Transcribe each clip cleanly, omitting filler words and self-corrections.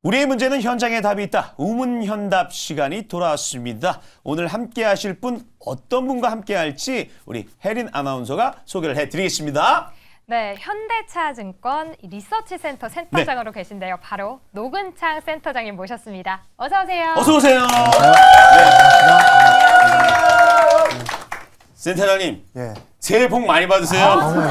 우리의 문제는 현장에 답이 있다. 우문현답 시간이 돌아왔습니다. 오늘 함께 하실 분 어떤 분과 함께 할지 우리 혜린 아나운서가 소개를 해드리겠습니다. 네, 현대차증권 리서치센터 센터장으로 계신데요. 바로 노근창 센터장님 모셨습니다. 어서 오세요. 어서 오세요. 센터장님, 예. 새해 복 많이 받으세요. 너무 많이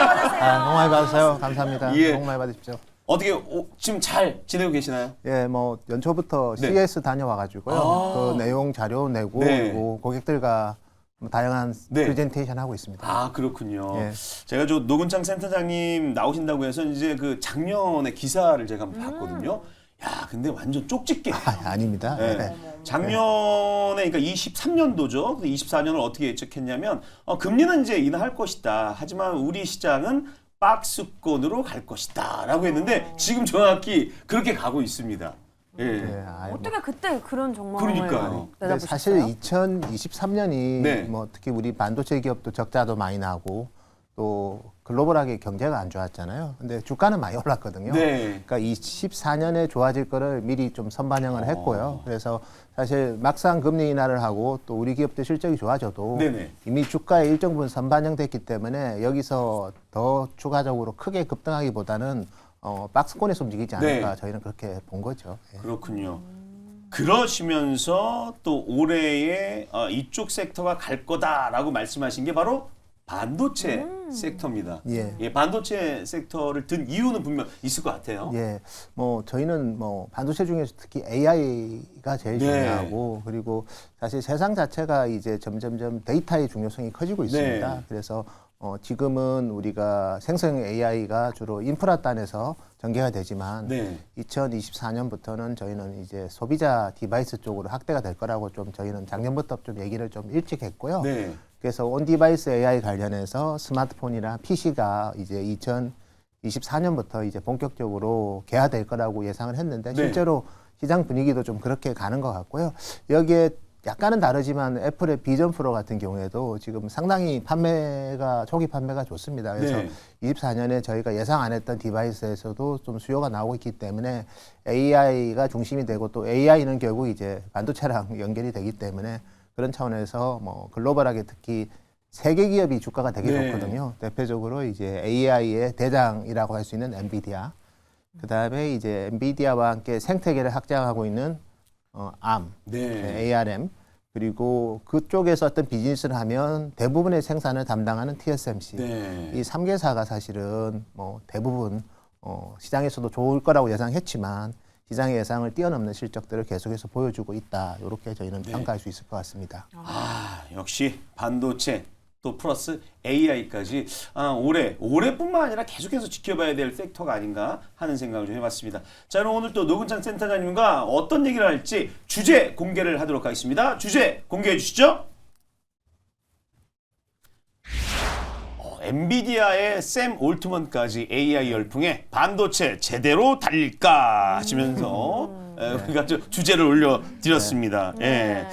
받으세요. 너무 많이 받으세요. 감사합니다. 예. 너무 많이 받으십시오. 어떻게 지금 잘 지내고 계시나요? 예, 뭐 연초부터 네. CS 다녀와가지고요. 그 내용 자료 내고 네. 그리고 고객들과 뭐 다양한 네. 프레젠테이션 하고 있습니다. 아, 그렇군요. 예. 제가 저 노근창 센터장님 나오신다고 해서 이제 그 작년에 기사를 제가 한번 봤거든요. 야, 근데 완전 쪽집게. 아닙니다. 네. 네. 작년에 그러니까 23년도죠. 24년을 어떻게 예측했냐면 금리는 이제 인하할 것이다. 하지만 우리 시장은 박스권으로 갈 것이다라고 했는데 지금 정확히 그렇게 가고 있습니다. 예. 예, 어떻게 그때 그런 정보를 그러니까요. 근데 사실 2023년이 네. 뭐 특히 우리 반도체 기업도 적자도 많이 나고 또 글로벌하게 경제가 안 좋았잖아요. 근데 주가는 많이 올랐거든요. 네. 그러니까 24년에 좋아질 거를 미리 좀 선반영을 했고요. 그래서 사실 막상 금리 인하를 하고 또 우리 기업들 실적이 좋아져도 네네. 이미 주가에 일정 부분 선반영됐기 때문에 여기서 더 추가적으로 크게 급등하기보다는 박스권에서 움직이지 않을까 네. 저희는 그렇게 본 거죠. 예. 그렇군요. 그러시면서 또 올해에 이쪽 섹터가 갈 거다라고 말씀하신 게 바로 반도체 섹터입니다. 예. 반도체 섹터를 든 이유는 분명 있을 것 같아요. 예, 뭐 저희는 뭐 반도체 중에서 특히 AI가 제일 네. 중요하고 그리고 사실 세상 자체가 이제 점점점 데이터의 중요성이 커지고 있습니다. 네. 그래서 지금은 우리가 생성 AI가 주로 인프라 단에서 전개가 되지만 네. 2024년부터는 저희는 이제 소비자 디바이스 쪽으로 확대가 될 거라고 좀 저희는 작년부터 좀 얘기를 좀 일찍 했고요. 네. 그래서 온 디바이스 AI 관련해서 스마트폰이나 PC가 이제 2024년부터 이제 본격적으로 개화될 거라고 예상을 했는데 네. 실제로 시장 분위기도 좀 그렇게 가는 것 같고요. 여기에 약간은 다르지만 애플의 비전 프로 같은 경우에도 지금 상당히 초기 판매가 좋습니다. 그래서 네. 24년에 저희가 예상 안 했던 디바이스에서도 좀 수요가 나오고 있기 때문에 AI가 중심이 되고 또 AI는 결국 이제 반도체랑 연결이 되기 때문에 그런 차원에서 뭐 글로벌하게 특히 세계 기업이 주가가 되게 네. 좋거든요. 대표적으로 이제 AI의 대장이라고 할 수 있는 엔비디아. 그다음에 이제 엔비디아와 함께 생태계를 확장하고 있는 ARM, 네. ARM. 그리고 그쪽에서 어떤 비즈니스를 하면 대부분의 생산을 담당하는 TSMC. 네. 이 3개사가 사실은 뭐 대부분 시장에서도 좋을 거라고 예상했지만 시장의 예상을 뛰어넘는 실적들을 계속해서 보여주고 있다. 이렇게 저희는 네. 평가할 수 있을 것 같습니다. 아, 역시 반도체 또 플러스 AI까지 올해뿐만 아니라 계속해서 지켜봐야 될 섹터가 아닌가 하는 생각을 좀 해봤습니다. 자, 그럼 오늘 또 노근창 센터장님과 어떤 얘기를 할지 주제 공개를 하도록 하겠습니다. 주제 공개해 주시죠. 엔비디아의 샘 올트먼까지 AI 열풍에 반도체 제대로 달릴까 하시면서 우리가 주제를 올려드렸습니다. 예.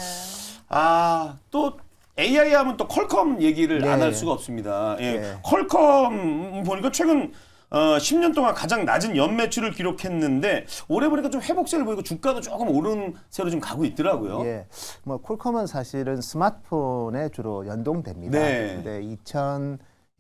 또 AI 하면 또 퀄컴 얘기를 네. 안 할 수가 없습니다. 예. 네. 퀄컴 보니까 최근 10년 동안 가장 낮은 연매출을 기록했는데 올해 보니까 좀 회복세를 보이고 주가도 조금 오른 세로 좀 가고 있더라고요. 예, 뭐 퀄컴은 사실은 스마트폰에 주로 연동됩니다. 네. 근데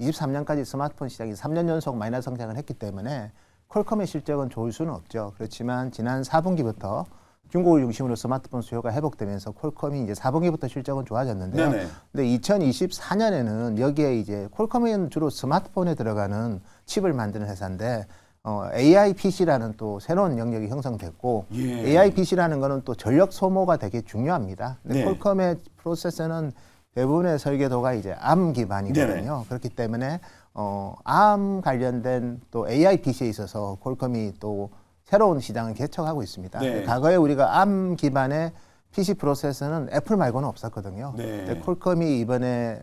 2023년까지 스마트폰 시장이 3년 연속 마이너스 성장을 했기 때문에 퀄컴의 실적은 좋을 수는 없죠. 그렇지만 지난 4분기부터 중국을 중심으로 스마트폰 수요가 회복되면서 퀄컴이 이제 4분기부터 실적은 좋아졌는데요. 네네. 근데 2024년에는 여기에 이제 퀄컴은 주로 스마트폰에 들어가는 칩을 만드는 회사인데 AI PC라는 또 새로운 영역이 형성됐고 예. AI PC라는 거는 또 전력 소모가 되게 중요합니다. 근데 네. 퀄컴의 프로세서는 대부분의 설계도가 이제 ARM 기반이거든요. 네네. 그렇기 때문에 ARM 관련된 또 AI PC에 있어서 퀄컴이 또 새로운 시장을 개척하고 있습니다. 네. 과거에 우리가 ARM 기반의 PC 프로세서는 애플 말고는 없었거든요. 네. 근데 퀄컴이 이번에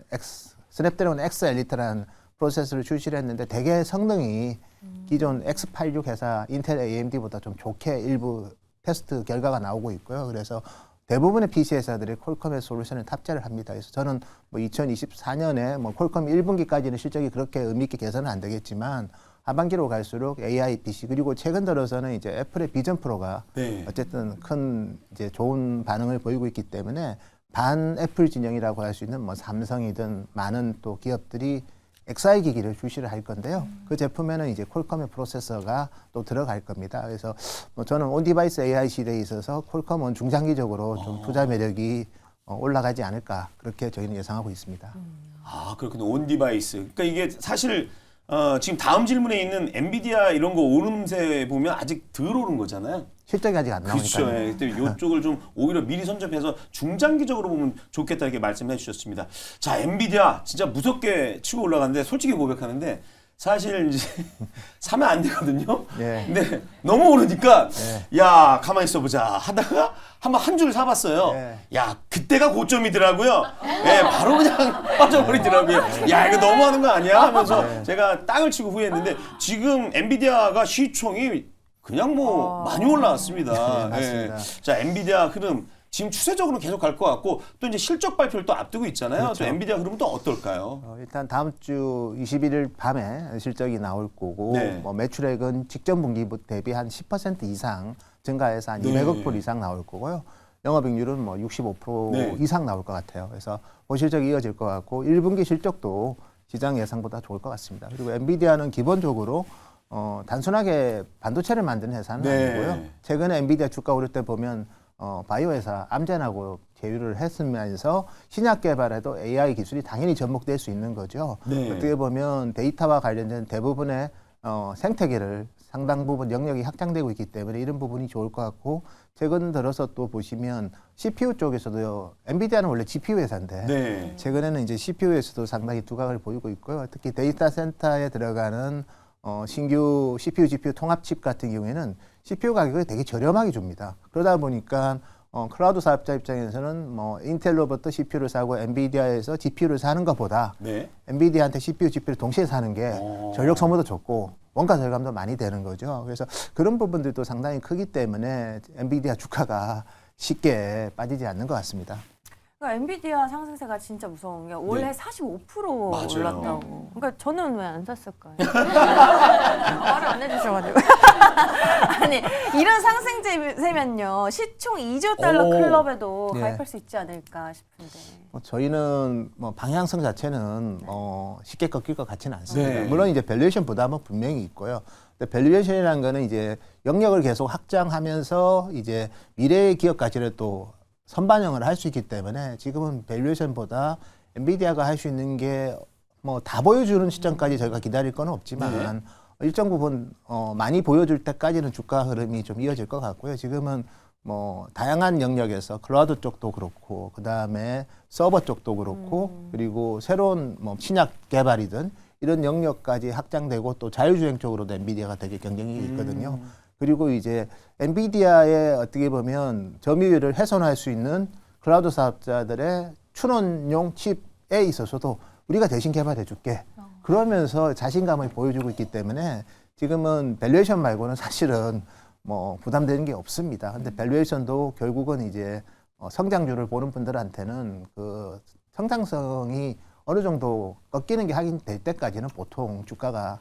스냅드래곤 X 엘리트라는 프로세서를 출시를 했는데 되게 성능이 기존 X86 회사 인텔 AMD보다 좀 좋게 일부 테스트 결과가 나오고 있고요. 그래서 대부분의 PC 회사들이 퀄컴의 솔루션을 탑재를 합니다. 그래서 저는 뭐 2024년에 뭐 퀄컴 1분기까지는 실적이 그렇게 의미 있게 개선은 안 되겠지만 하반기로 갈수록 AI PC 그리고 최근 들어서는 이제 애플의 비전 프로가 네. 어쨌든 큰 이제 좋은 반응을 보이고 있기 때문에 반 애플 진영이라고 할 수 있는 뭐 삼성이든 많은 또 기업들이 XI 기기를 출시를 할 건데요. 그 제품에는 이제 퀄컴의 프로세서가 또 들어갈 겁니다. 그래서 뭐 저는 온디바이스 AI 시대에 있어서 퀄컴은 중장기적으로 좀 투자 매력이 올라가지 않을까 그렇게 저희는 예상하고 있습니다. 아, 그렇군요. 온 디바이스. 그러니까 이게 사실 지금 다음 질문에 있는 엔비디아 이런 거 오름세 보면 아직 덜 오른 거잖아요. 실적이 아직 안 그렇죠. 나오니까요. 예. 이쪽을 좀 오히려 미리 선점해서 중장기적으로 보면 좋겠다 이렇게 말씀해 주셨습니다. 자, 엔비디아 진짜 무섭게 치고 올라가는데 솔직히 고백하는데 사실 이제 사면 안 되거든요. 예. 근데 너무 오르니까 야, 가만히 있어 보자 하다가 한번 한 줄 사봤어요. 예. 야, 그때가 고점이더라고요. 예, 바로 그냥 빠져버리더라고요. 야, 이거 너무하는 거 아니야? 하면서 제가 땅을 치고 후회했는데 지금 엔비디아가 시총이 그냥 뭐 많이 올라왔습니다. 네, 맞습니다. 예. 자, 엔비디아 흐름 지금 추세적으로 계속 갈 것 같고 또 이제 실적 발표를 또 앞두고 있잖아요. 그렇죠. 또 엔비디아 흐름은 또 어떨까요? 일단 다음 주 21일 밤에 실적이 나올 거고 네. 뭐 매출액은 직전 분기 대비 한 10% 이상 증가해서 한 네. 200억 불 이상 나올 거고요. 영업이익률은 뭐 65% 네. 이상 나올 것 같아요. 그래서 고실적이 이어질 것 같고 1분기 실적도 시장 예상보다 좋을 것 같습니다. 그리고 엔비디아는 기본적으로 단순하게 반도체를 만드는 회사는 네. 아니고요. 최근에 엔비디아 주가 오를 때 보면 바이오 회사 암젠하고 제휴를 했으면서 신약 개발에도 AI 기술이 당연히 접목될 수 있는 거죠. 네. 어떻게 보면 데이터와 관련된 대부분의 생태계를 상당 부분 영역이 확장되고 있기 때문에 이런 부분이 좋을 것 같고 최근 들어서 또 보시면 CPU 쪽에서도 엔비디아는 원래 GPU 회사인데 네. 최근에는 이제 CPU에서도 상당히 두각을 보이고 있고요. 특히 데이터 센터에 들어가는 신규 CPU, GPU 통합칩 같은 경우에는 CPU 가격을 되게 저렴하게 줍니다. 그러다 보니까 클라우드 사업자 입장에서는 뭐 인텔로부터 CPU를 사고 엔비디아에서 GPU를 사는 것보다 네. 엔비디아한테 CPU, GPU를 동시에 사는 게 전력 소모도 적고 원가 절감도 많이 되는 거죠. 그래서 그런 부분들도 상당히 크기 때문에 엔비디아 주가가 쉽게 빠지지 않는 것 같습니다. 그러니까 엔비디아 상승세가 진짜 무서운 게 올해 네. 45% 맞아요. 올랐다고. 그러니까 저는 왜 안 샀을까요? 말을 안 해주셔가지고. 아니 이런 상승세면요 시총 2조 달러 오. 클럽에도 네. 가입할 수 있지 않을까 싶은데. 저희는 뭐 방향성 자체는 쉽게 꺾일 것 같지는 않습니다. 네. 물론 이제 밸류에이션 부담은 분명히 있고요. 근데 밸류에이션이라는 거는 이제 영역을 계속 확장하면서 이제 미래의 기업 가치를 또 선반영을 할 수 있기 때문에 지금은 밸류에이션보다 엔비디아가 할 수 있는 게 뭐 다 보여주는 시점까지 저희가 기다릴 건 없지만 일정 부분 많이 보여줄 때까지는 주가 흐름이 좀 이어질 것 같고요. 지금은 뭐 다양한 영역에서 클라우드 쪽도 그렇고 그다음에 서버 쪽도 그렇고 그리고 새로운 뭐 신약 개발이든 이런 영역까지 확장되고 또 자율주행 쪽으로도 엔비디아가 되게 경쟁이 있거든요. 그리고 이제 엔비디아의 어떻게 보면 점유율을 훼손할 수 있는 클라우드 사업자들의 추론용 칩에 있어서도 우리가 대신 개발해 줄게. 그러면서 자신감을 보여주고 있기 때문에 지금은 밸류에이션 말고는 사실은 뭐 부담되는 게 없습니다. 근데 밸류에이션도 결국은 이제 성장률을 보는 분들한테는 그 성장성이 어느 정도 꺾이는 게 확인될 때까지는 보통 주가가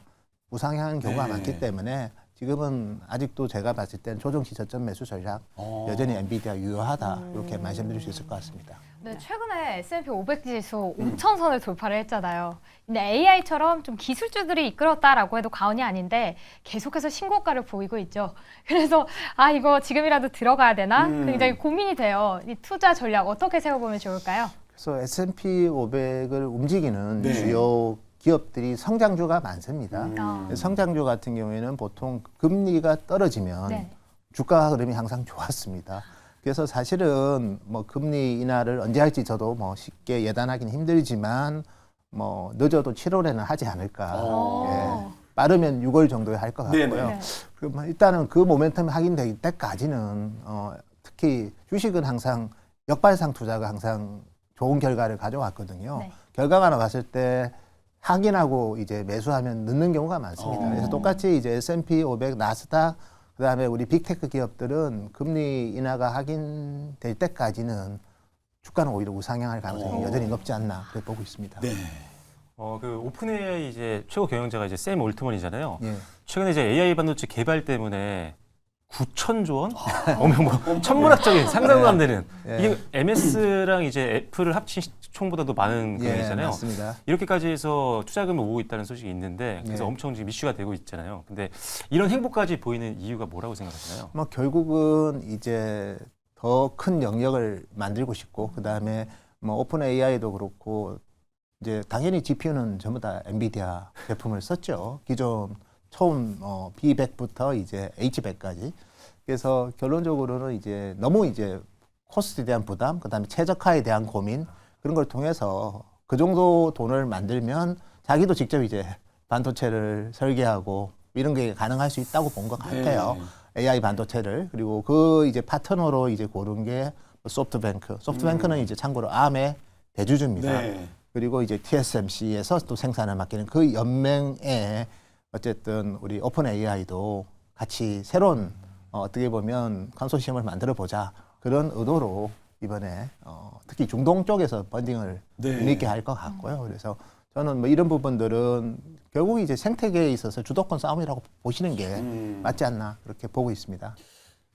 우상향하는 경우가 네. 많기 때문에 지금은 아직도 제가 봤을 때는 조정시 저점 매수 전략 여전히 엔비디아 유효하다 이렇게 말씀드릴 수 있을 것 같습니다. 네, 최근에 S&P 500 지수 5,000선을 돌파를 했잖아요. 근데 AI처럼 좀 기술주들이 이끌었다라고 해도 과언이 아닌데 계속해서 신고가를 보이고 있죠. 그래서 이거 지금이라도 들어가야 되나? 굉장히 고민이 돼요. 이 투자 전략 어떻게 세워보면 좋을까요? 그래서 S&P 500을 움직이는 네. 주요 기업들이 성장주가 많습니다. 성장주 같은 경우에는 보통 금리가 떨어지면 네. 주가 흐름이 항상 좋았습니다. 그래서 사실은 뭐 금리 인하를 언제 할지 저도 뭐 쉽게 예단하기는 힘들지만 뭐 늦어도 7월에는 하지 않을까. 예. 빠르면 6월 정도에 할 것 같고요. 네네. 그럼 일단은 그 모멘텀이 확인될 때까지는 특히 주식은 항상 역발상 투자가 항상 좋은 결과를 가져왔거든요. 네. 결과가 나왔을 때 확인하고 이제 매수하면 늦는 경우가 많습니다. 그래서 똑같이 이제 S&P 500, 나스닥, 그다음에 우리 빅테크 기업들은 금리 인하가 확인될 때까지는 주가는 오히려 우상향할 가능성이 여전히 높지 않나 그렇게 보고 있습니다. 네. 그 오픈 AI 이제 최고 경영자가 이제 샘 올트먼이잖아요. 예. 최근에 이제 AI 반도체 개발 때문에 9천조 원? 뭐 천문학적인 상상도 안 되는 예. 이게 MS랑 이제 애플을 합친 총보다도 많은 예, 금액이잖아요. 맞습니다. 이렇게까지 해서 투자금을 모으고 있다는 소식이 있는데 그래서 네. 엄청 지금 이슈가 되고 있잖아요. 근데 이런 행보까지 보이는 이유가 뭐라고 생각하시나요? 뭐 결국은 이제 더 큰 영역을 만들고 싶고 그다음에 뭐 오픈 AI도 그렇고 이제 당연히 GPU는 전부 다 엔비디아 제품을 썼죠. 기존 처음 B100부터 이제 H100까지. 그래서 결론적으로는 이제 너무 이제 코스트에 대한 부담, 그다음에 최적화에 대한 고민 그런 걸 통해서 그 정도 돈을 만들면 자기도 직접 이제 반도체를 설계하고 이런 게 가능할 수 있다고 본 것 같아요. AI 반도체를. 그리고 그 이제 파트너로 이제 고른 게 소프트뱅크. 소프트뱅크는 이제 참고로 ARM의 대주주입니다. 네. 그리고 이제 TSMC에서 또 생산을 맡기는 그 연맹에 어쨌든 우리 오픈 AI도 같이 새로운 어떻게 보면 컨소시엄을 만들어 보자 그런 의도로 이번에 특히 중동 쪽에서 펀딩을 네. 의미 있게 할 것 같고요. 그래서 저는 뭐 이런 부분들은 결국 이제 생태계에 있어서 주도권 싸움이라고 보시는 게 맞지 않나 그렇게 보고 있습니다.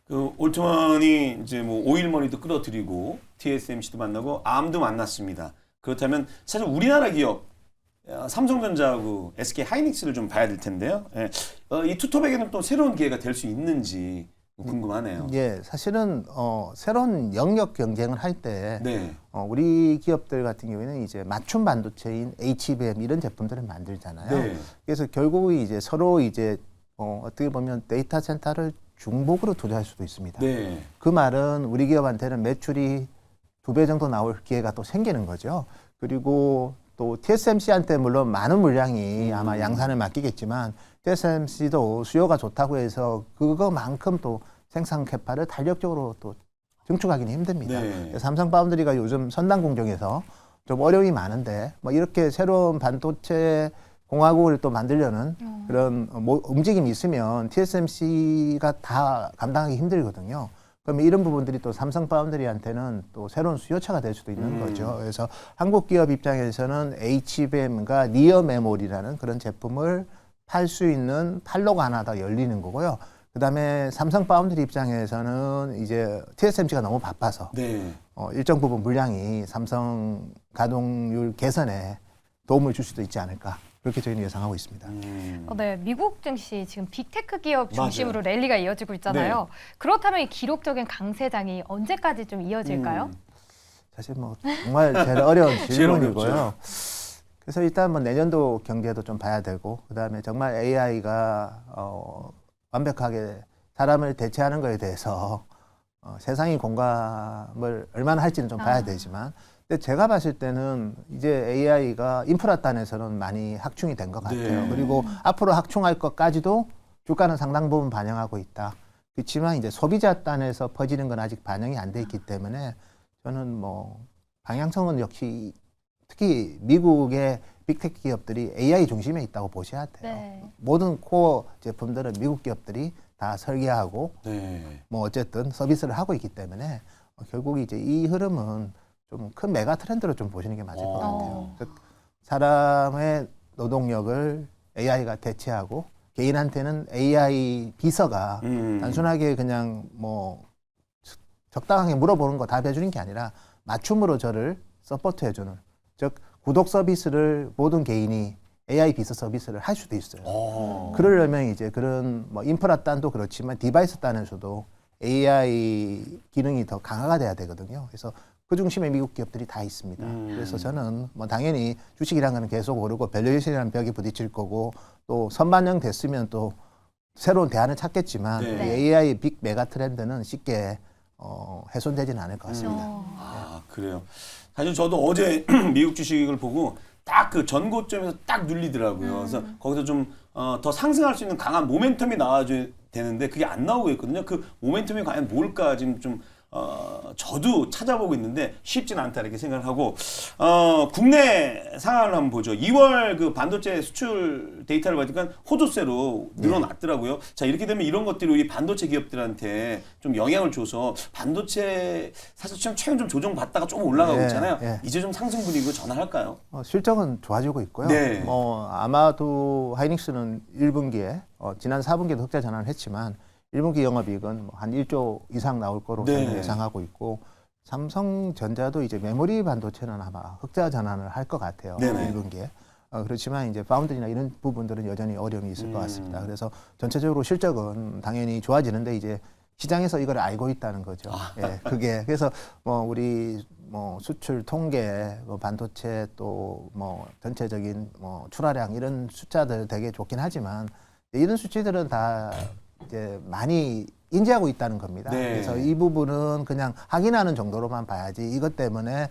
그 올트먼이 이제 뭐 오일머니도 끌어들이고 TSMC도 만나고 ARM도 만났습니다. 그렇다면 사실 우리나라 기업 삼성전자하고 SK 하이닉스를 좀 봐야 될 텐데요. 예. 이 투톱에게는 또 새로운 기회가 될 수 있는지 궁금하네요. 예, 사실은 새로운 영역 경쟁을 할 때 네. 우리 기업들 같은 경우에는 이제 맞춤 반도체인 HBM 이런 제품들을 만들잖아요. 네. 그래서 결국 이제 서로 이제 어떻게 보면 데이터 센터를 중복으로 투자할 수도 있습니다. 네. 그 말은 우리 기업한테는 매출이 2배 정도 나올 기회가 또 생기는 거죠. 그리고 또 TSMC한테 물론 많은 물량이 아마 양산을 맡기겠지만 TSMC도 수요가 좋다고 해서 그거만큼 또 생산 캐파를 탄력적으로 또 증축하기는 힘듭니다. 네. 삼성 파운드리가 요즘 선단 공정에서 좀 어려움이 많은데 뭐 이렇게 새로운 반도체 공화국을 또 만들려는 그런 움직임이 있으면 TSMC가 다 감당하기 힘들거든요. 그러면 이런 부분들이 또 삼성 파운드리한테는 또 새로운 수요처가 될 수도 있는 거죠. 그래서 한국 기업 입장에서는 HBM과 니어 메모리라는 그런 제품을 팔 수 있는 판로가 하나 더 열리는 거고요. 그다음에 삼성 파운드리 입장에서는 이제 TSMC가 너무 바빠서 네. 일정 부분 물량이 삼성 가동률 개선에 도움을 줄 수도 있지 않을까. 그렇게 저희는 예상하고 있습니다. 네, 미국 증시 지금 빅테크 기업 중심으로 맞아요. 랠리가 이어지고 있잖아요. 그렇다면 이 기록적인 강세장이 언제까지 좀 이어질까요? 사실 뭐 정말 제일 어려운 제일 질문이고요. 그래서 일단 뭐 내년도 경제도 좀 봐야 되고 그다음에 정말 AI가 완벽하게 사람을 대체하는 거에 대해서 세상이 공감을 얼마나 할지는 좀 봐야 되지만 근데 제가 봤을 때는 이제 AI가 인프라 단에서는 많이 확충이 된 것 같아요. 네. 그리고 앞으로 확충할 것까지도 주가는 상당 부분 반영하고 있다. 그렇지만 이제 소비자 단에서 퍼지는 건 아직 반영이 안 돼 있기 때문에 저는 뭐 방향성은 역시 특히 미국의 빅테크 기업들이 AI 중심에 있다고 보셔야 돼요. 네. 모든 코어 제품들은 미국 기업들이 다 설계하고 네. 뭐 어쨌든 서비스를 하고 있기 때문에 결국 이제 이 흐름은 좀 큰 메가 트렌드로 좀 보시는 게 맞을 것 같아요. 즉 사람의 노동력을 AI가 대체하고 개인한테는 AI 비서가 단순하게 그냥 뭐 적당하게 물어보는 거 답해주는 게 아니라 맞춤으로 저를 서포트해주는 즉 구독 서비스를 모든 개인이 AI 비서 서비스를 할 수도 있어요. 그러려면 이제 그런 뭐 인프라 단도 그렇지만 디바이스 단에서도 AI 기능이 더 강화가 돼야 되거든요. 그래서 그 중심에 미국 기업들이 다 있습니다. 그래서 저는 뭐 당연히 주식이라는 거는 계속 오르고 밸류에이션이라는 벽에 부딪힐 거고 또 선반영 됐으면 또 새로운 대안을 찾겠지만 네. 이 AI 빅 메가 트렌드는 쉽게 훼손되지는 않을 것 같습니다. 아, 그래요. 사실 저도 어제 미국 주식을 보고 딱 그 전고점에서 딱 눌리더라고요. 그래서 거기서 좀 더 상승할 수 있는 강한 모멘텀이 나와줘야 되는데 그게 안 나오고 있거든요. 그 모멘텀이 과연 뭘까 지금 좀 저도 찾아보고 있는데 쉽진 않다 이렇게 생각을 하고 국내 상황을 한번 보죠. 2월 그 반도체 수출 데이터를 보니까 호조세로 늘어났더라고요. 자 이렇게 되면 이런 것들이 우리 반도체 기업들한테 좀 영향을 줘서 반도체 사실 최근 좀 조정받다가 좀 올라가고 예, 있잖아요. 예. 이제 좀 상승 분위기로 전환할까요? 실적은 좋아지고 있고요. 네. 아마도 하이닉스는 1분기에 지난 4분기에도 흑자 전환을 했지만 1분기 영업이익은 한 1조 이상 나올 거로 네. 저는 예상하고 있고 삼성전자도 이제 메모리 반도체는 아마 흑자 전환을 할 것 같아요. 네네. 1분기에. 그렇지만 이제 파운드리나 이런 부분들은 여전히 어려움이 있을 것 같습니다. 그래서 전체적으로 실적은 당연히 좋아지는데 이제 시장에서 이걸 알고 있다는 거죠. 예, 그게 그래서 우리 수출 통계, 반도체 또 전체적인 출하량 이런 숫자들 되게 좋긴 하지만 이런 수치들은 다 이제 많이 인지하고 있다는 겁니다. 네. 그래서 이 부분은 그냥 확인하는 정도로만 봐야지 이것 때문에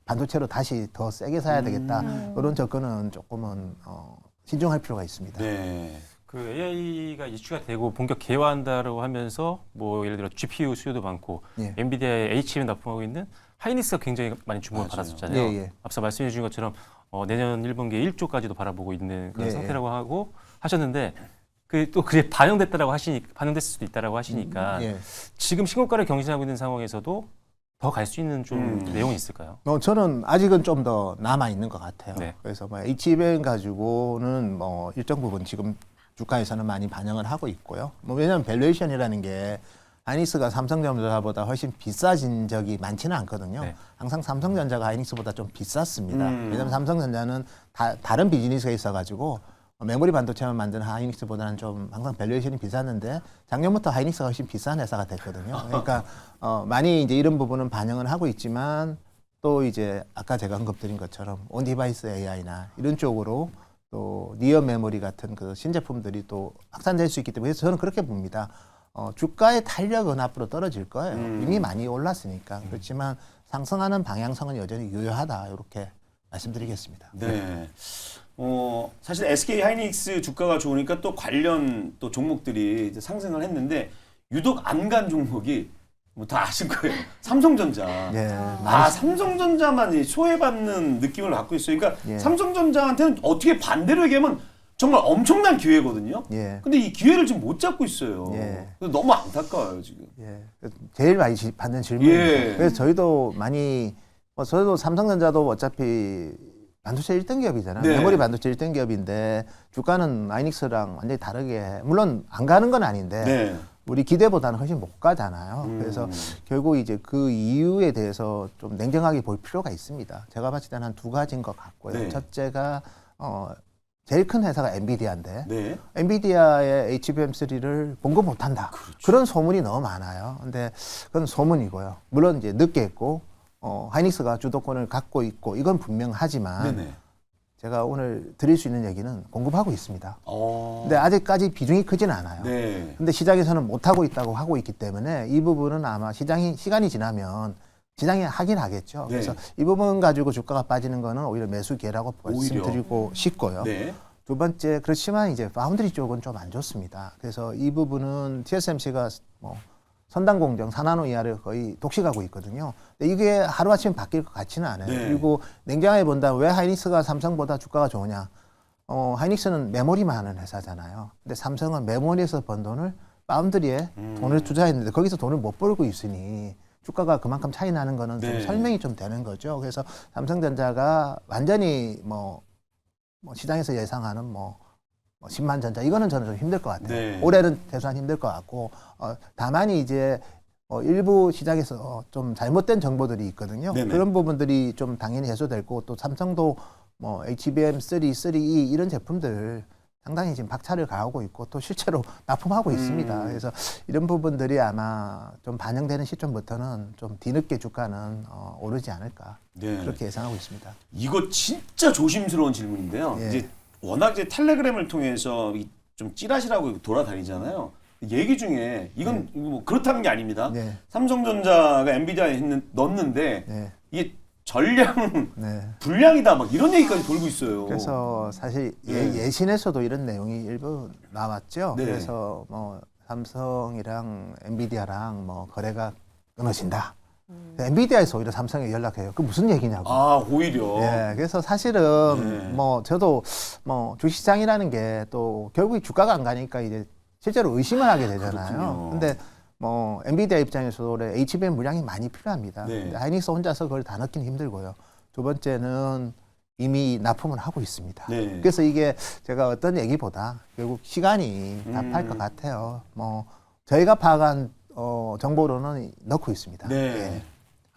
반도체로 다시 더 세게 사야 되겠다 그런 접근은 조금은 신중할 필요가 있습니다. 네. 그 AI가 이슈가 되고 본격 개화한다고 하면서 뭐 예를 들어 GPU 수요도 많고 예. 엔비디아의 HBM 납품하고 있는 하이닉스가 굉장히 많이 주목을 맞아요. 받았었잖아요. 예, 예. 앞서 말씀해 주신 것처럼 내년 1분기에 1조까지도 바라보고 있는 그런 예, 상태라고 하고 하셨는데 또 그게 반영됐다라고 반영됐을 수도 있다라고 하시니까 예. 지금 신고가를 경신하고 있는 상황에서도 더 갈 수 있는 좀 내용이 있을까요? 저는 아직은 좀 더 남아 있는 것 같아요. 네. 그래서 HBM 가지고는 일정 부분 지금 주가에서는 많이 반영을 하고 있고요. 왜냐하면 밸류에이션이라는 게 하이닉스가 삼성전자보다 훨씬 비싸진 적이 많지는 않거든요. 네. 항상 삼성전자가 하이닉스보다 좀 비쌌습니다. 음. 왜냐하면 삼성전자는 다른 비즈니스가 있어가지고 메모리 반도체만 만드는 하이닉스보다는 좀 항상 밸류에이션이 비쌌는데 작년부터 하이닉스가 훨씬 비싼 회사가 됐거든요. 그러니까 많이 이제 이런 부분은 반영을 하고 있지만 또 이제 아까 제가 언급드린 것처럼 온 디바이스 AI나 이런 쪽으로 또 니어 메모리 같은 그 신제품들이 또 확산될 수 있기 때문에 저는 그렇게 봅니다. 주가의 탄력은 앞으로 떨어질 거예요. 이미 많이 올랐으니까. 그렇지만 상승하는 방향성은 여전히 유효하다. 이렇게 말씀드리겠습니다. 네. 사실 SK 하이닉스 주가가 좋으니까 또 관련 또 종목들이 이제 상승을 했는데 유독 안 간 종목이 뭐 다 아실 거예요. 삼성전자. 예, 삼성전자만 소외받는 느낌을 갖고 있어요. 그러니까 예. 삼성전자한테는 어떻게 반대로 얘기하면 정말 엄청난 기회거든요. 예. 근데 이 기회를 지금 못 잡고 있어요. 예. 그래서 너무 안타까워요, 지금. 예. 제일 많이 받는 질문이에요. 예. 그래서 저희도 많이, 저희도 삼성전자도 어차피 반도체 1등 기업이잖아요. 네. 메모리 반도체 1등 기업인데 주가는 하이닉스랑 완전히 다르게, 물론 안 가는 건 아닌데 네. 우리 기대보다는 훨씬 못 가잖아요. 그래서 결국 이제 그 이유에 대해서 좀 냉정하게 볼 필요가 있습니다. 제가 봤을 때는 한 두 가지인 것 같고요. 네. 첫째가 제일 큰 회사가 엔비디아인데 네. 엔비디아의 HBM3를 공급 못한다. 그런 소문이 너무 많아요. 근데 그건 소문이고요. 물론 이제 늦게 했고 하이닉스가 주도권을 갖고 있고 이건 분명하지만 네네. 제가 오늘 드릴 수 있는 얘기는 공급하고 있습니다. 어. 근데 아직까지 비중이 크진 않아요. 네. 근데 시장에서는 못하고 있다고 하고 있기 때문에 이 부분은 아마 시간이 지나면 시장이 하긴 하겠죠. 네. 그래서 이 부분 가지고 주가가 빠지는 거는 오히려 매수 기회라고 오히려. 말씀드리고 싶고요. 네. 두 번째, 그렇지만 이제 파운드리 쪽은 좀 안 좋습니다. 그래서 이 부분은 TSMC가 선단 공정 4나노 이하를 거의 독식하고 있거든요. 근데 이게 하루아침에 바뀔 것 같지는 않아요. 네. 그리고 냉정하게 본다면 왜 하이닉스가 삼성보다 주가가 좋으냐? 하이닉스는 메모리만 하는 회사잖아요. 근데 삼성은 메모리에서 번 돈을 파운드리에 돈을 투자했는데 거기서 돈을 못 벌고 있으니 주가가 그만큼 차이 나는 거는 네. 좀 설명이 좀 되는 거죠. 그래서 삼성전자가 완전히 시장에서 예상하는 10만 전자 이거는 저는 좀 힘들 것 같아요. 네. 올해는 최소한 힘들 것 같고 다만 이제 일부 시장에서 좀 잘못된 정보들이 있거든요. 네네. 그런 부분들이 좀 당연히 해소될 거고 또 삼성도 HBM3, 3E 이런 제품들 상당히 지금 박차를 가하고 있고 또 실제로 납품하고 있습니다. 그래서 이런 부분들이 아마 좀 반영되는 시점부터는 좀 뒤늦게 주가는 오르지 않을까 네. 그렇게 예상하고 있습니다. 이거 진짜 조심스러운 질문인데요. 예. 이제 워낙 이제 텔레그램을 통해서 좀 찌라시라고 돌아다니잖아요. 얘기 중에 이건 뭐 그렇다는 게 아닙니다. 네. 삼성전자가 엔비디아에 넣었는데 네. 이게 전량 네. 불량이다 막 이런 얘기까지 돌고 있어요. 그래서 사실 네. 예신에서도 이런 내용이 일부 나왔죠. 네. 그래서 삼성이랑 엔비디아랑 거래가 끊어진다. 엔비디아에서 오히려 삼성에 연락해요. 그 무슨 얘기냐고. 아, 오히려. 예, 그래서 사실은 네. 뭐 저도 뭐 주식시장이라는 게 또 결국 주가가 안 가니까 이제 실제로 의심을 하게 되잖아요. 그렇군요. 근데 뭐 엔비디아 입장에서도 올해 HBM 물량이 많이 필요합니다. 네. 근데 하이닉스 혼자서 그걸 다 넣기는 힘들고요. 두 번째는 이미 납품을 하고 있습니다. 네. 그래서 이게 제가 어떤 얘기보다 결국 시간이 답할 것 같아요. 뭐 저희가 파악한 정보로는 넣고 있습니다. 네. 예.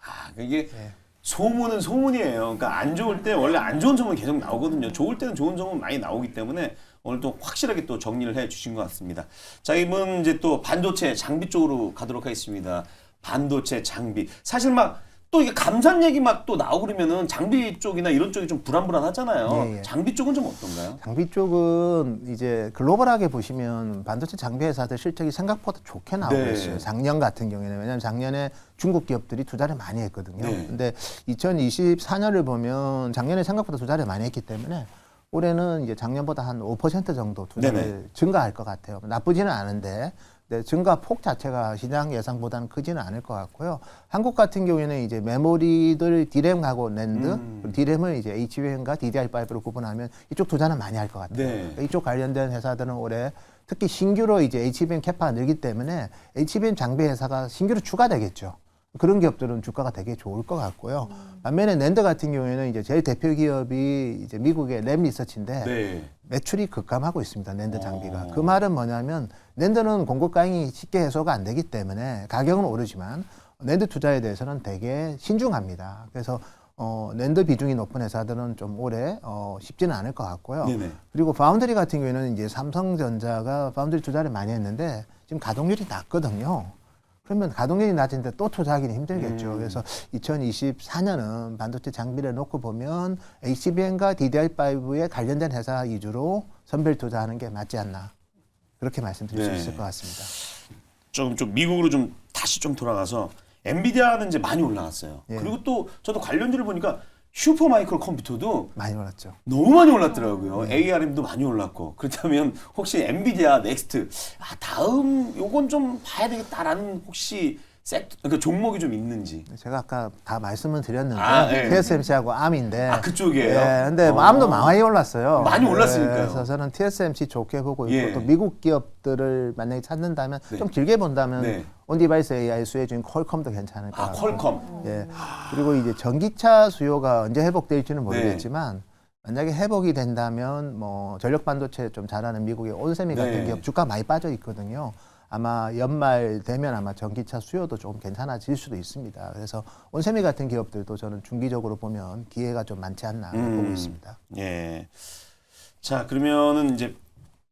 아, 이게 예. 소문은 소문이에요. 그러니까 안 좋을 때 원래 안 좋은 소문 계속 나오거든요. 좋을 때는 좋은 소문 많이 나오기 때문에 오늘 또 확실하게 또 정리를 해 주신 것 같습니다. 자, 이번 이제 또 반도체 장비 쪽으로 가도록 하겠습니다. 반도체 장비. 사실 막 또 이게 감산 얘기 막 또 나오고 그러면은 장비 쪽이나 이런 쪽이 좀 불안불안하잖아요. 예, 예. 장비 쪽은 좀 어떤가요? 장비 쪽은 이제 글로벌하게 보시면 반도체 장비 회사들 실적이 생각보다 좋게 나오고 네. 있어요. 작년 같은 경우에는 왜냐하면 작년에 중국 기업들이 투자를 많이 했거든요. 네. 근데 2024년을 보면 작년에 생각보다 투자를 많이 했기 때문에 올해는 이제 작년보다 한 5% 정도 투자를 네네. 증가할 것 같아요. 나쁘지는 않은데 네, 증가 폭 자체가 시장 예상보다는 크지는 않을 것 같고요. 한국 같은 경우에는 이제 메모리들 디램하고 낸드, 그리고 디램을 이제 HBM과 DDR5로 구분하면 이쪽 투자는 많이 할 것 같아요. 네. 그러니까 이쪽 관련된 회사들은 올해 특히 신규로 이제 HBM 캐파가 늘기 때문에 HBM 장비 회사가 신규로 추가되겠죠. 그런 기업들은 주가가 되게 좋을 것 같고요. 반면에 낸드 같은 경우에는 이제 제일 대표 기업이 이제 미국의 램 리서치인데 네. 매출이 급감하고 있습니다. 낸드 장비가. 어. 그 말은 뭐냐면 낸드는 공급 가능이 쉽게 해소가 안 되기 때문에 가격은 오르지만 낸드 투자에 대해서는 되게 신중합니다. 그래서 낸드 비중이 높은 회사들은 좀 올해 쉽지는 않을 것 같고요. 네네. 그리고 파운드리 같은 경우에는 이제 삼성전자가 파운드리 투자를 많이 했는데 지금 가동률이 낮거든요. 그러면 가동률이 낮은데 또 투자하기는 힘들겠죠. 그래서 2024년은 반도체 장비를 놓고 보면 HBM과 DDR5에 관련된 회사 위주로 선별 투자하는 게 맞지 않나. 그렇게 말씀드릴 네. 수 있을 것 같습니다. 좀 미국으로 좀 다시 좀 돌아가서 엔비디아는 이제 많이 올라갔어요. 예. 그리고 또 저도 관련주를 보니까 슈퍼마이크로 컴퓨터도 많이 올랐죠. 너무 많이 올랐더라고요. ARM도 많이 올랐고. 그렇다면 혹시 엔비디아 넥스트 다음 요건 좀 봐야 되겠다라는 혹시 그러니까 종목이 좀 있는지. 제가 아까 다 말씀을 드렸는데 네. TSMC하고 암인데 그쪽이에요. 예, 근데 뭐 암도 많이 올랐어요. 많이 올랐으니까요. 그래서 저는 TSMC 좋게 보고 있고 예. 또 미국 기업들을 만약에 찾는다면 네. 좀 길게 본다면 네. 온디바이스 AI 수혜주인 퀄컴도 괜찮을 것 같고. 퀄컴. 예. 그리고 이제 전기차 수요가 언제 회복될지는 모르겠지만 만약에 회복이 된다면 뭐 전력 반도체 좀 잘하는 미국의 온세미 같은 네. 기업 주가 많이 빠져 있거든요. 아마 연말 되면 아마 전기차 수요도 좀 괜찮아질 수도 있습니다. 그래서 온세미 같은 기업들도 저는 중기적으로 보면 기회가 좀 많지 않나 보고 있습니다. 예. 자, 그러면은 이제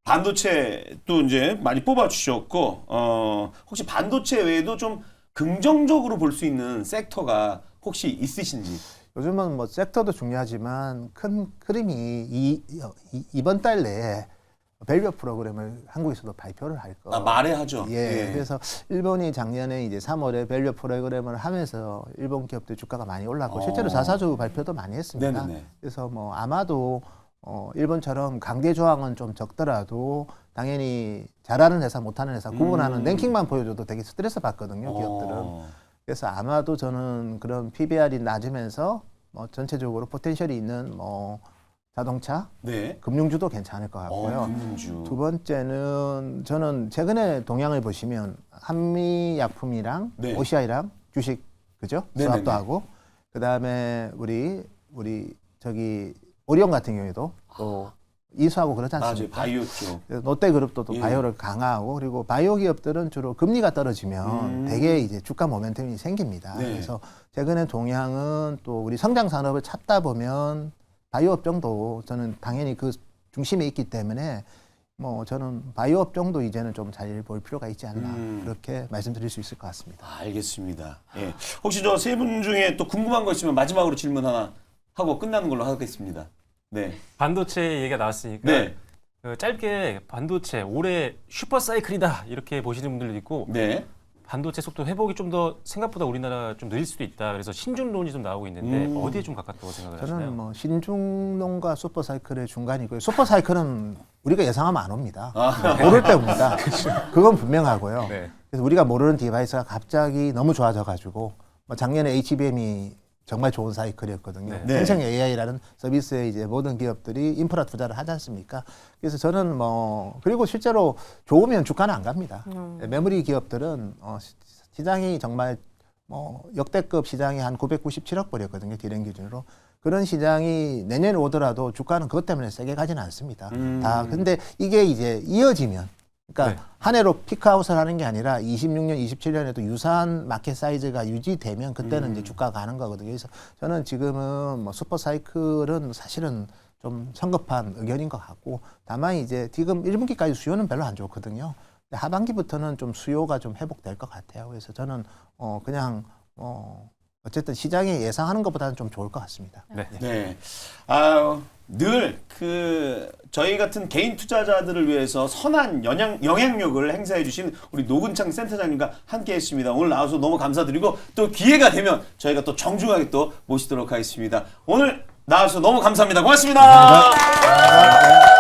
반도체 또 이제 많이 뽑아 주셨고 혹시 반도체 외에도 좀 긍정적으로 볼 수 있는 섹터가 혹시 있으신지? 요즘은 뭐 섹터도 중요하지만 큰 흐름이 이번 달 내에 밸류 프로그램을 한국에서도 발표를 할 거. 말해하죠. 예. 그래서 일본이 작년에 이제 3월에 밸류 프로그램을 하면서 일본 기업들 주가가 많이 올랐고 실제로 자사주 발표도 많이 했습니다. 네네네. 그래서 뭐 아마도 일본처럼 강제 조항은 좀 적더라도 당연히 잘하는 회사 못하는 회사 구분하는 랭킹만 보여줘도 되게 스트레스 받거든요, 기업들은. 그래서 아마도 저는 그런 PBR이 낮으면서 뭐 전체적으로 포텐셜이 있는 뭐 자동차, 네. 금융주도 괜찮을 것 같고요. 금융주. 두 번째는 저는 최근에 동향을 보시면 한미약품이랑 네. OCI랑 주식 그죠? 네네네. 수합도 하고 그다음에 우리 저기 오리온 같은 경우에도 또 이수하고 그렇지 맞아요. 않습니까? 바이오 쪽. 그래서 롯데그룹도 또 예. 바이오를 강화하고 그리고 바이오 기업들은 주로 금리가 떨어지면 되게 이제 주가 모멘텀이 생깁니다. 네. 그래서 최근에 동향은 또 우리 성장 산업을 찾다 보면 바이오 업종도 저는 당연히 그 중심에 있기 때문에 뭐 저는 바이오 업종도 이제는 좀 잘 볼 필요가 있지 않나 그렇게 말씀드릴 수 있을 것 같습니다. 알겠습니다. 예. 혹시 저 세 분 중에 또 궁금한 거 있으면 마지막으로 질문 하나 하고 끝나는 걸로 하겠습니다. 네. 반도체 얘기가 나왔으니까 네. 짧게 반도체 올해 슈퍼 사이클이다 이렇게 보시는 분들도 있고 네. 반도체 속도 회복이 좀 더 생각보다 우리나라 좀 느릴 수도 있다. 그래서 신중론이 좀 나오고 있는데 어디에 좀 가깝다고 생각을 하시나요? 저는 뭐 신중론과 슈퍼사이클의 중간이고요. 슈퍼사이클은 우리가 예상하면 안 옵니다. 모를 때 옵니다. 그건 분명하고요. 네. 그래서 우리가 모르는 디바이스가 갑자기 너무 좋아져가지고 뭐 작년에 HBM이 정말 좋은 사이클이었거든요. 네. 네. 생성 AI라는 서비스에 이제 모든 기업들이 인프라 투자를 하지 않습니까? 그래서 저는 뭐 그리고 실제로 좋으면 주가는 안 갑니다. 메모리 기업들은 시장이 정말 뭐 역대급 시장이 한 997억 불이었거든요. 디램 기준으로. 그런 시장이 내년에 오더라도 주가는 그것 때문에 세게 가지는 않습니다. 다 근데 이게 이제 이어지면 그러니까 네. 한 해로 피크아웃을 하는 게 아니라 26년, 27년에도 유사한 마켓 사이즈가 유지되면 그때는 이제 주가가 가는 거거든요. 그래서 저는 지금은 뭐 슈퍼 사이클은 사실은 좀 성급한 의견인 것 같고 다만 이제 지금 1분기까지 수요는 별로 안 좋거든요. 근데 하반기부터는 좀 수요가 좀 회복될 것 같아요. 그래서 저는 그냥 어쨌든 시장이 예상하는 것보다는 좀 좋을 것 같습니다. 네. 네. 늘 저희 같은 개인 투자자들을 위해서 선한 영향력을 행사해 주신 우리 노근창 센터장님과 함께 했습니다. 오늘 나와서 너무 감사드리고 또 기회가 되면 저희가 또 정중하게 또 모시도록 하겠습니다. 오늘 나와서 너무 감사합니다. 고맙습니다. 감사합니다.